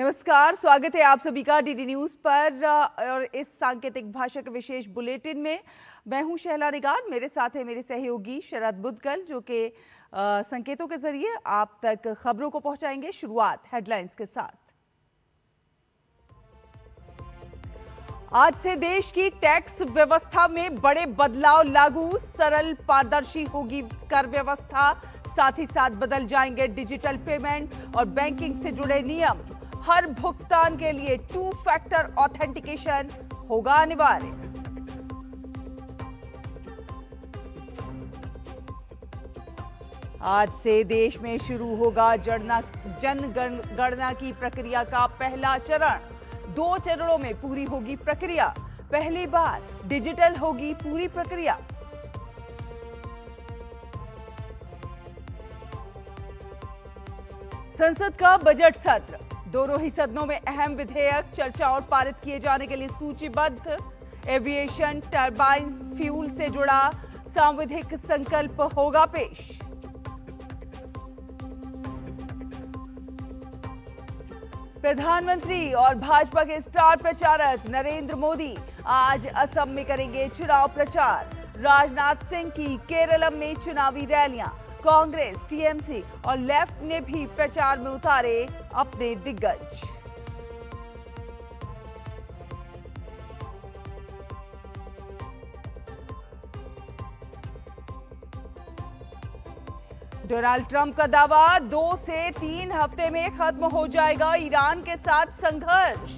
नमस्कार, स्वागत है आप सभी का डीडी न्यूज पर और इस सांकेतिक भाषा के विशेष बुलेटिन में मैं हूं शहला निगार। मेरे साथ है मेरे सहयोगी शरद बुद्गल जो कि संकेतों के जरिए आप तक खबरों को पहुंचाएंगे। शुरुआत हेडलाइंस के साथ। आज से देश की टैक्स व्यवस्था में बड़े बदलाव लागू, सरल पारदर्शी होगी कर व्यवस्था, साथ ही साथ बदल जाएंगे डिजिटल पेमेंट और बैंकिंग से जुड़े नियम। हर भुगतान के लिए 2 फैक्टर ऑथेंटिकेशन होगा अनिवार्य। आज से देश में शुरू होगा जनगणना की प्रक्रिया का पहला चरण। 2 चरणों में पूरी होगी प्रक्रिया। पहली बार डिजिटल होगी पूरी प्रक्रिया। संसद का बजट सत्र, दोनों ही सदनों में अहम विधेयक चर्चा और पारित किए जाने के लिए सूचीबद्ध। एविएशन टरबाइन फ्यूल से जुड़ा सांविधिक संकल्प होगा पेश। प्रधानमंत्री और भाजपा के स्टार प्रचारक नरेंद्र मोदी आज असम में करेंगे चुनाव प्रचार। राजनाथ सिंह की केरलम में चुनावी रैलियां। कांग्रेस, टीएमसी और लेफ्ट ने भी प्रचार में उतारे अपने दिग्गज। डोनाल्ड ट्रंप का दावा, 2 से 3 हफ्ते में खत्म हो जाएगा ईरान के साथ संघर्ष।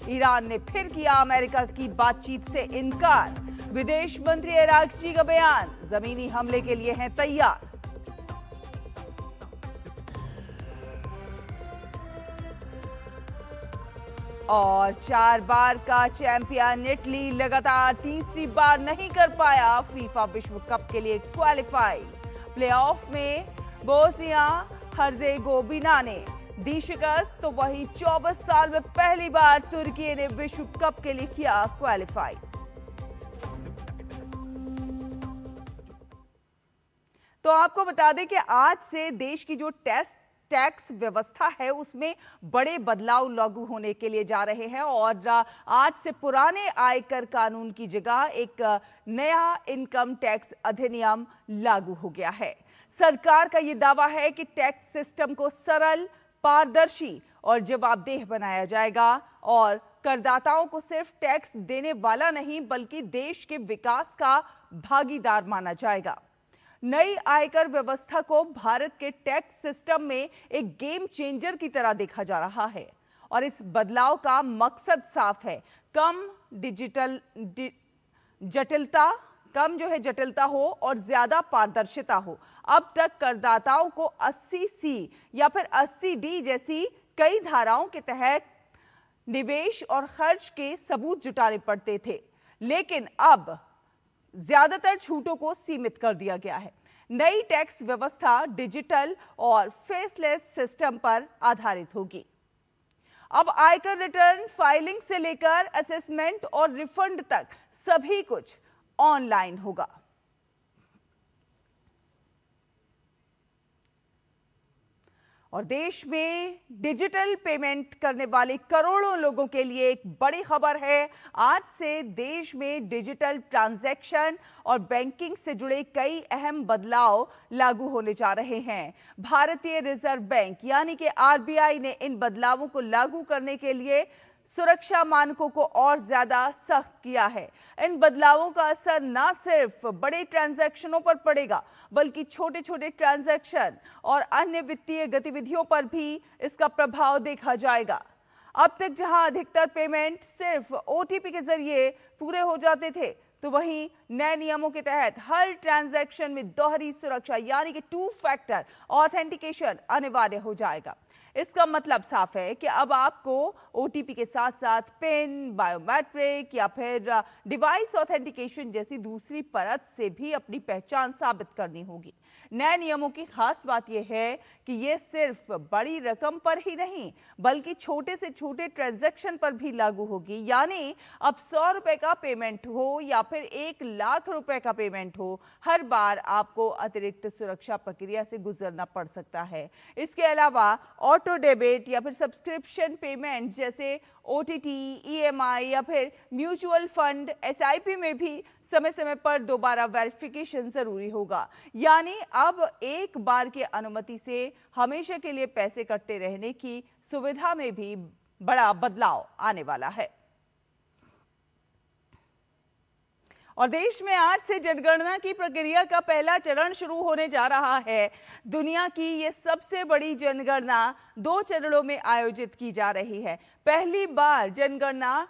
ईरान ने फिर किया अमेरिका की बातचीत से इनकार। विदेश मंत्री अरागची का बयान, जमीनी हमले के लिए हैं तैयार। और 4 बार का चैंपियन इटली लगातार तीसरी बार नहीं कर पाया फीफा विश्व कप के लिए क्वालिफाई। प्लेऑफ में बोस्निया हर्जेगोविना ने दी शिकस्त, तो वही 24 साल में पहली बार तुर्की ने विश्व कप के लिए किया क्वालिफाई। तो आपको बता दें कि आज से देश की जो टैक्स व्यवस्था है उसमें बड़े बदलाव लागू होने के लिए जा रहे हैं और आज से पुराने आयकर कानून की जगह एक नया इनकम टैक्स अधिनियम लागू हो गया है। सरकार का यह दावा है कि टैक्स सिस्टम को सरल, पारदर्शी और जवाबदेह बनाया जाएगा और करदाताओं को सिर्फ टैक्स देने वाला नहीं बल्कि देश के विकास का भागीदार माना जाएगा। नई आयकर व्यवस्था को भारत के टैक्स सिस्टम में एक गेम चेंजर की तरह देखा जा रहा है और इस बदलाव का मकसद साफ है। कम जटिलता हो और ज्यादा पारदर्शिता हो। अब तक करदाताओं को 80C या फिर 80D जैसी कई धाराओं के तहत निवेश और खर्च के सबूत जुटाने पड़ते थे, लेकिन अब ज्यादातर छूटों को सीमित कर दिया गया है। नई टैक्स व्यवस्था डिजिटल और फेसलेस सिस्टम पर आधारित होगी। अब आयकर रिटर्न फाइलिंग से लेकर असेसमेंट और रिफंड तक सभी कुछ ऑनलाइन होगा। और देश में डिजिटल पेमेंट करने वाले करोड़ों लोगों के लिए एक बड़ी खबर है। आज से देश में डिजिटल ट्रांजैक्शन और बैंकिंग से जुड़े कई अहम बदलाव लागू होने जा रहे हैं। भारतीय रिजर्व बैंक यानी कि आरबीआई ने इन बदलावों को लागू करने के लिए सुरक्षा मानकों को और ज्यादा सख्त किया है। इन बदलावों का असर न सिर्फ बड़े ट्रांजैक्शनों पर पड़ेगा बल्कि छोटे छोटे ट्रांजैक्शन और अन्य वित्तीय गतिविधियों पर भी इसका प्रभाव देखा जाएगा। अब तक जहां अधिकतर पेमेंट सिर्फ ओटीपी के जरिए पूरे हो जाते थे, तो वहीं नए नियमों के तहत हर ट्रांजैक्शन में दोहरी सुरक्षा यानी कि 2 फैक्टर ऑथेंटिकेशन अनिवार्य हो जाएगा। इसका मतलब साफ है कि अब आपको ओटीपी के साथ साथ पिन, बायोमेट्रिक या फिर डिवाइस ऑथेंटिकेशन जैसी दूसरी परत से भी अपनी पहचान साबित करनी होगी। नए नियमों की खास बात यह है कि ये सिर्फ बड़ी रकम पर ही नहीं बल्कि छोटे से छोटे ट्रांजैक्शन पर भी लागू होगी। यानी अब 100 रुपए का पेमेंट हो या फिर 1 लाख रुपए का पेमेंट हो, हर बार आपको अतिरिक्त सुरक्षा प्रक्रिया से गुजरना पड़ सकता है। इसके अलावा ऑटो डेबिट या फिर सब्सक्रिप्शन पेमेंट जैसे OTT, EMI या फिर म्यूचुअल फंड, SIP में भी समय समय पर दोबारा वेरिफिकेशन जरूरी होगा। यानी अब एक बार की अनुमति से हमेशा के लिए पैसे कटते रहने की सुविधा में भी बड़ा बदलाव आने वाला है। और देश में आज से जनगणना की प्रक्रिया का पहला चरण शुरू होने जा रहा है। दुनिया की ये सबसे बड़ी जनगणना 2 चरणों में आयोजित की जा रही है। पहली बार जनगणना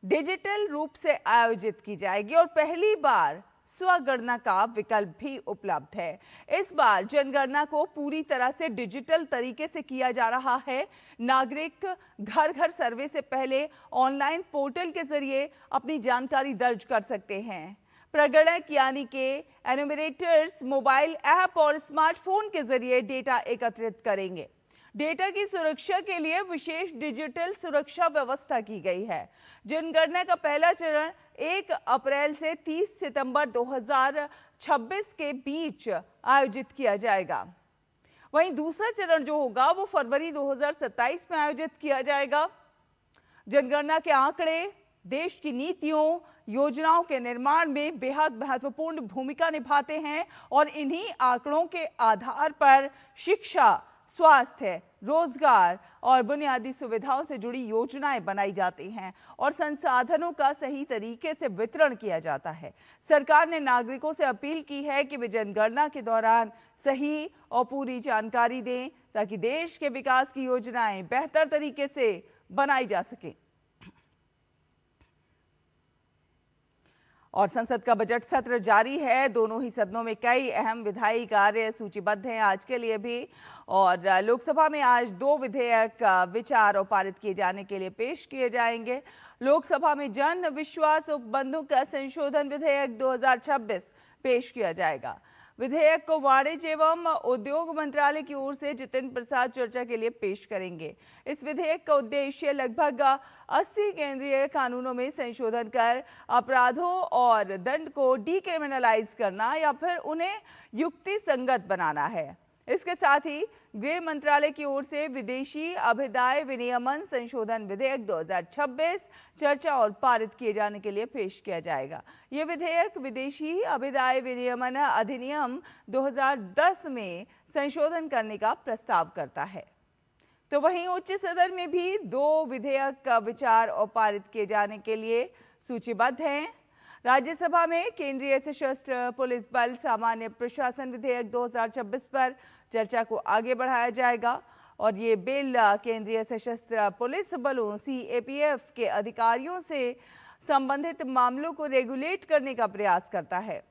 डिजिटल रूप से आयोजित की जाएगी और पहली बार स्वगणना का विकल्प भी उपलब्ध है। इस बार जनगणना को पूरी तरह से डिजिटल तरीके से किया जा रहा है। नागरिक घर घर सर्वे से पहले ऑनलाइन पोर्टल के जरिए अपनी जानकारी दर्ज कर सकते हैं। प्रगणक यानी कि एनुमरेटर्स मोबाइल ऐप और स्मार्टफोन के जरिए डेटा एकत्रित करेंगे। डेटा की सुरक्षा के लिए विशेष डिजिटल सुरक्षा व्यवस्था की गई है। जनगणना का पहला चरण 1 अप्रैल से 30 सितंबर 2026 के बीच आयोजित किया जाएगा। वहीं दूसरा चरण जो होगा वो फरवरी 2027 में आयोजित किया जाएगा। जनगणना के आंकड़े देश की नीतियों, योजनाओं के निर्माण में बेहद महत्वपूर्ण भूमिका निभाते हैं और इन्हीं आंकड़ों के आधार पर शिक्षा, स्वास्थ्य, रोजगार और बुनियादी सुविधाओं से जुड़ी योजनाएं बनाई जाती हैं और संसाधनों का सही तरीके से वितरण किया जाता है। सरकार ने नागरिकों से अपील की है कि वे जनगणना के दौरान सही और पूरी जानकारी दें ताकि देश के विकास की योजनाएं बेहतर तरीके से बनाई जा सकें। और संसद का बजट सत्र जारी है। दोनों ही सदनों में कई अहम विधायी कार्य सूचीबद्ध हैं आज के लिए भी। और लोकसभा में आज 2 विधेयक विचार और पारित किए जाने के लिए पेश किए जाएंगे। लोकसभा में जन विश्वास उपबंधों का संशोधन विधेयक 2026 पेश किया जाएगा। विधेयक को वाणिज्य एवं उद्योग मंत्रालय की ओर से जितेंद्र प्रसाद चर्चा के लिए पेश करेंगे। इस विधेयक का उद्देश्य लगभग 80 केंद्रीय कानूनों में संशोधन कर अपराधों और दंड को डीक्रिमिनलाइज करना या फिर उन्हें युक्ति संगत बनाना है। इसके साथ ही गृह मंत्रालय की ओर से विदेशी अभिदाय विनियमन संशोधन विधेयक 2026 चर्चा और पारित किए जाने के लिए पेश किया जाएगा। यह विधेयक विदेशी अभिदाय विनियमन अधिनियम 2010 में संशोधन करने का प्रस्ताव करता है। तो वहीं उच्च सदन में भी 2 विधेयक का विचार और पारित किए जाने के लिए सूचीबद्ध हैं। राज्यसभा में केंद्रीय सशस्त्र पुलिस बल सामान्य प्रशासन विधेयक 2026 पर चर्चा को आगे बढ़ाया जाएगा और ये बिल केंद्रीय सशस्त्र पुलिस बलों CAPF के अधिकारियों से संबंधित मामलों को रेगुलेट करने का प्रयास करता है।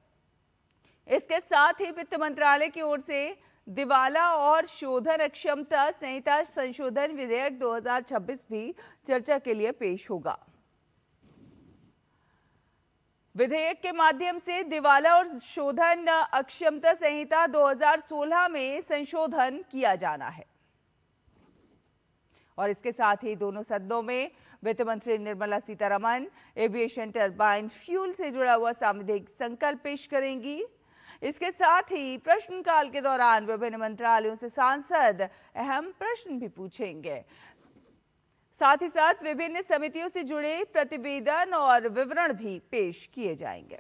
इसके साथ ही वित्त मंत्रालय की ओर से दिवाला और शोधन अक्षमता संहिता संशोधन विधेयक 2026 भी चर्चा के लिए पेश होगा। विधेयक के माध्यम से दिवाला और शोधन अक्षमता संहिता 2016 में संशोधन किया जाना है। और इसके साथ ही दोनों सदनों में वित्त मंत्री Nirmala Sitharaman aviation turbine fuel से जुड़ा हुआ सामुदायिक संकल्प पेश करेंगी। इसके साथ ही प्रश्नकाल के दौरान विभिन्न मंत्रालयों से सांसद अहम प्रश्न भी पूछेंगे। साथ ही साथ विभिन्न समितियों से जुड़े प्रतिवेदन और विवरण भी पेश किए जाएंगे।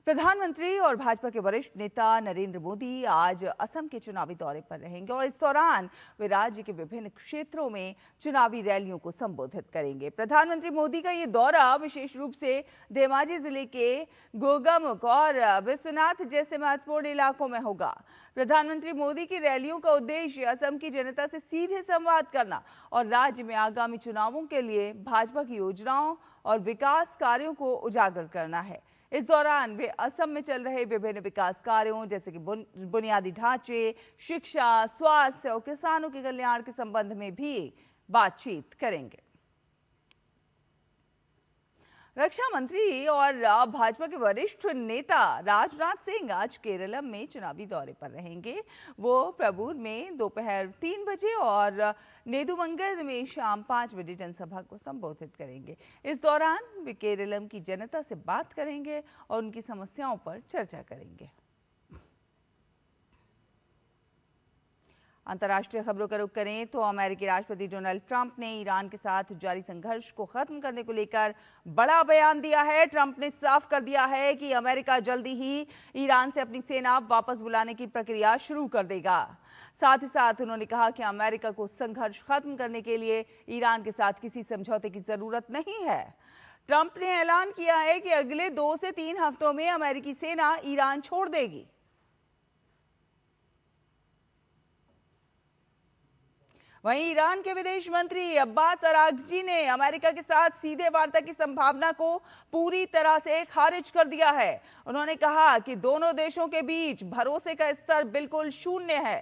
प्रधानमंत्री और भाजपा के वरिष्ठ नेता नरेंद्र मोदी आज असम के चुनावी दौरे पर रहेंगे और इस दौरान वे राज्य के विभिन्न क्षेत्रों में चुनावी रैलियों को संबोधित करेंगे। प्रधानमंत्री मोदी का ये दौरा विशेष रूप से धेमाजी जिले के गोगामुख और विश्वनाथ जैसे महत्वपूर्ण इलाकों में होगा। प्रधानमंत्री मोदी की रैलियों का उद्देश्य असम की जनता से सीधे संवाद करना और राज्य में आगामी चुनावों के लिए भाजपा की योजनाओं और विकास कार्यों को उजागर करना है। इस दौरान वे असम में चल रहे विभिन्न विकास कार्यों जैसे कि बुनियादी ढांचे, शिक्षा, स्वास्थ्य और किसानों के कल्याण के संबंध में भी बातचीत करेंगे। रक्षा मंत्री और भाजपा के वरिष्ठ नेता राजनाथ सिंह आज केरलम में चुनावी दौरे पर रहेंगे। वो प्रबूर में दोपहर 3 बजे और नेदुमंगल में शाम 5 बजे जनसभा को संबोधित करेंगे। इस दौरान वे केरलम की जनता से बात करेंगे और उनकी समस्याओं पर चर्चा करेंगे। अंतर्राष्ट्रीय खबरों का रुख करें तो अमेरिकी राष्ट्रपति डोनाल्ड ट्रंप ने ईरान के साथ जारी संघर्ष को खत्म करने को लेकर बड़ा बयान दिया है। ट्रंप ने साफ कर दिया है कि अमेरिका जल्दी ही ईरान से अपनी सेना वापस बुलाने की प्रक्रिया शुरू कर देगा। साथ ही साथ उन्होंने कहा कि अमेरिका को संघर्ष खत्म करने के लिए ईरान के साथ किसी समझौते की जरूरत नहीं है। ट्रंप ने ऐलान किया है कि अगले 2 से 3 हफ्तों में अमेरिकी सेना ईरान छोड़ देगी। वहीं ईरान के विदेश मंत्री अब्बास अरागची ने अमेरिका के साथ सीधे वार्ता की संभावना को पूरी तरह से खारिज कर दिया है। उन्होंने कहा कि दोनों देशों के बीच भरोसे का स्तर बिल्कुल शून्य है।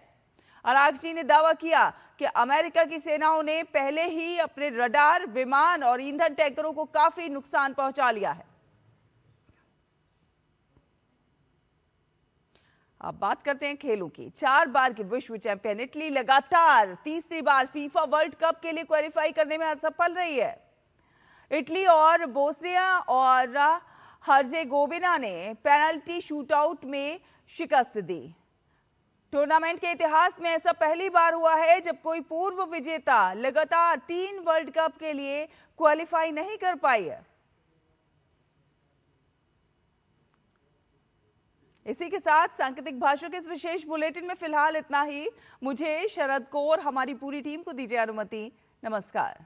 अरागची ने दावा किया कि अमेरिका की सेनाओं ने पहले ही अपने रडार, विमान और ईंधन टैंकरों को काफी नुकसान पहुंचा लिया है। अब बात करते हैं खेलों की। 4 बार की विश्व चैंपियन इटली लगातार तीसरी बार फीफा वर्ल्ड कप के लिए क्वालिफाई करने में असफल रही है। इटली और बोस्निया और हर्जेगोविना ने पेनल्टी शूटआउट में शिकस्त दी। टूर्नामेंट के इतिहास में ऐसा पहली बार हुआ है जब कोई पूर्व विजेता लगातार 3 वर्ल्ड कप के लिए क्वालिफाई नहीं कर पाई है। इसी के साथ सांकेतिक भाषा के इस विशेष बुलेटिन में फिलहाल इतना ही। मुझे, शरद को और हमारी पूरी टीम को दीजिए अनुमति। नमस्कार।